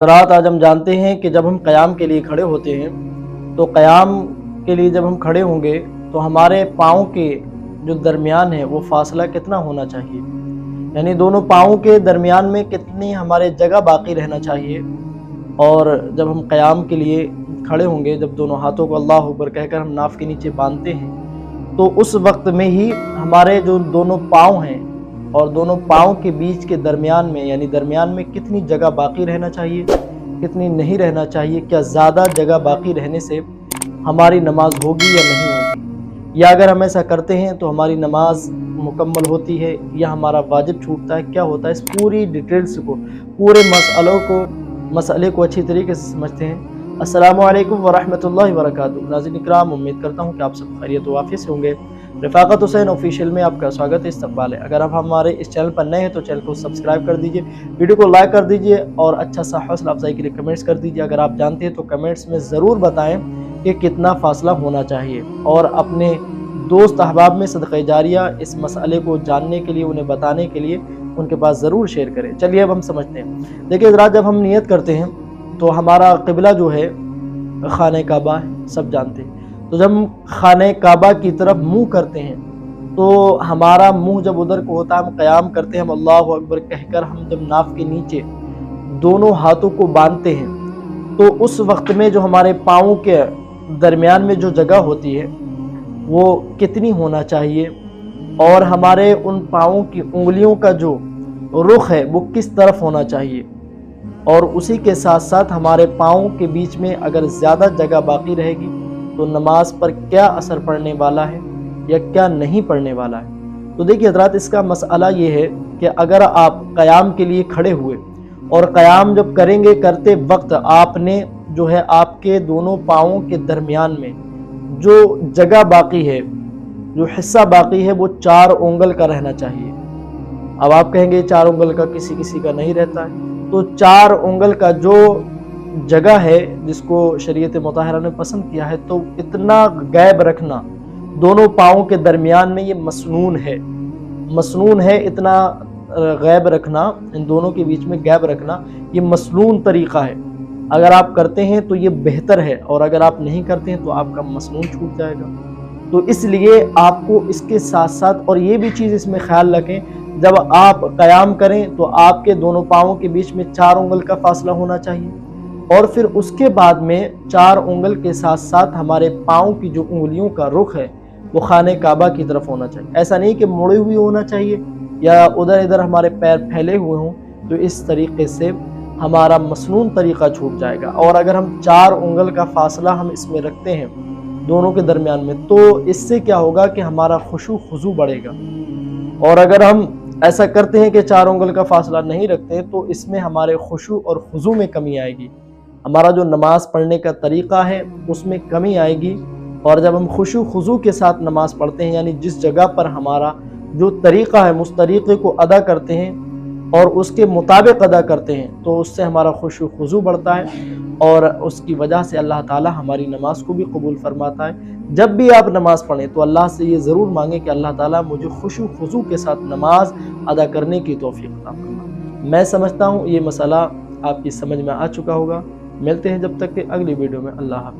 रात आज हम जानते हैं कि जब हम क़याम के लिए खड़े होते हैं तो क़याम के लिए जब हम खड़े होंगे तो हमारे पाँव के जो दरमियान है वो फ़ासला कितना होना चाहिए, यानी दोनों पाँव के दरमियान में कितनी हमारे जगह बाकी रहना चाहिए। और जब हम क़याम के लिए खड़े होंगे, जब दोनों हाथों को अल्लाह अकबर कहकर हम नाफ के नीचे बांधते हैं तो उस वक्त में ही हमारे जो दोनों पाँव हैं और दोनों पाँव के बीच के दरमियान में, यानी दरमियान में कितनी जगह बाकी रहना चाहिए, कितनी नहीं रहना चाहिए, क्या ज़्यादा जगह बाकी रहने से हमारी नमाज होगी या नहीं होगी, या अगर हम ऐसा करते हैं तो हमारी नमाज मुकम्मल होती है या हमारा वाजिब छूटता है, क्या होता है। इस पूरी डिटेल्स को, पूरे मसले को अच्छी तरीके से समझते हैं। अस्सलामु अलैकुम वरहमतुल्लाहि वबरकातुहू। नाज़रीन इकराम, उम्मीद करता हूँ कि आप सब खैरियत व आफियत से होंगे। रफ़ाकत हुसैन ऑफिशियल में आपका स्वागत है, इस्तकबाल है। अगर आप हमारे इस चैनल पर नए हैं तो चैनल को सब्सक्राइब कर दीजिए, वीडियो को लाइक कर दीजिए और अच्छा सा हौसला अफजाई के लिए कमेंट्स कर दीजिए। अगर आप जानते हैं तो कमेंट्स में ज़रूर बताएं कि कितना फ़ासला होना चाहिए, और अपने दोस्त अहबाब में सदक़े जारिया इस मसले को जानने के लिए, उन्हें बताने के लिए उनके पास ज़रूर शेयर करें। चलिए अब हम समझते हैं। देखिए हज़रात, जब हम नियत करते हैं तो हमारा क़िबला जो है खाने काबा है, सब जानते हैं। तो जब हम खाने काबा की तरफ मुंह करते हैं तो हमारा मुंह जब उधर को होता है, हम क़याम करते हैं, हम अल्लाहु अकबर कहकर हम जब नाफ के नीचे दोनों हाथों को बांधते हैं तो उस वक्त में जो हमारे पाँव के दरमियान में जो जगह होती है वो कितनी होना चाहिए, और हमारे उन पाँव की उंगलियों का जो रुख है वो किस तरफ होना चाहिए, और उसी के साथ साथ हमारे पाँव के बीच में अगर ज़्यादा जगह बाकी रहेगी तो नमाज पर क्या असर पड़ने वाला है या क्या नहीं पड़ने वाला है। तो देखिए हज़रात, इसका मसला ये है कि अगर आप क़याम के लिए खड़े हुए और क़याम जब करेंगे, करते वक्त आपने जो है आपके दोनों पाँवों के दरमियान में जो जगह बाकी है, जो हिस्सा बाकी है, वो 4 उंगल का रहना चाहिए। अब आप कहेंगे 4 उंगल का किसी किसी का नहीं रहता है, तो 4 उंगल का जो जगह है जिसको शरीयत मुताहरा ने पसंद किया है, तो इतना गैप रखना दोनों पाँवों के दरमियान में ये मसनून है। इतना गैप रखना, इन दोनों के बीच में गैप रखना, ये मसनून तरीक़ा है। अगर आप करते हैं तो ये बेहतर है, और अगर आप नहीं करते हैं तो आपका मसनून छूट जाएगा। तो इसलिए आपको इसके साथ साथ और ये भी चीज़ इसमें ख्याल रखें, जब आप क़याम करें तो आपके दोनों पाँवों के बीच में 4 उंगल का फासला होना चाहिए, और फिर उसके बाद में 4 उंगल के साथ साथ हमारे पाँव की जो उंगलियों का रुख है वो खाने काबा की तरफ होना चाहिए। ऐसा नहीं कि मुड़े हुए होना चाहिए या उधर इधर हमारे पैर फैले हुए हों, तो इस तरीके से हमारा मसनून तरीक़ा छूट जाएगा। और अगर हम 4 उंगल का फासला हम इसमें रखते हैं दोनों के दरमियान में, तो इससे क्या होगा कि हमारा खुशू खुजू बढ़ेगा। और अगर हम ऐसा करते हैं कि 4 उंगल का फासला नहीं रखते तो इसमें हमारे खुशू और खुजू में कमी आएगी, हमारा जो नमाज़ पढ़ने का तरीक़ा है उसमें कमी आएगी। और जब हम खुशू खुजू के साथ नमाज़ पढ़ते हैं, यानी जिस जगह पर हमारा जो तरीक़ा है उस तरीक़े को अदा करते हैं और उसके मुताबिक अदा करते हैं, तो उससे हमारा खुशू खुजू बढ़ता है, और उसकी वजह से अल्लाह ताला हमारी नमाज को भी कबूल फरमाता है। जब भी आप नमाज़ पढ़ें तो अल्लाह से ये ज़रूर मांगें कि अल्लाह ताला मुझे खुशू खुजू के साथ नमाज अदा करने की तौफीक अता फरमाए। मैं समझता हूँ ये मसला आपकी समझ में आ चुका होगा। मिलते हैं जब तक कि अगली वीडियो में। अल्लाह हाफ़िज़।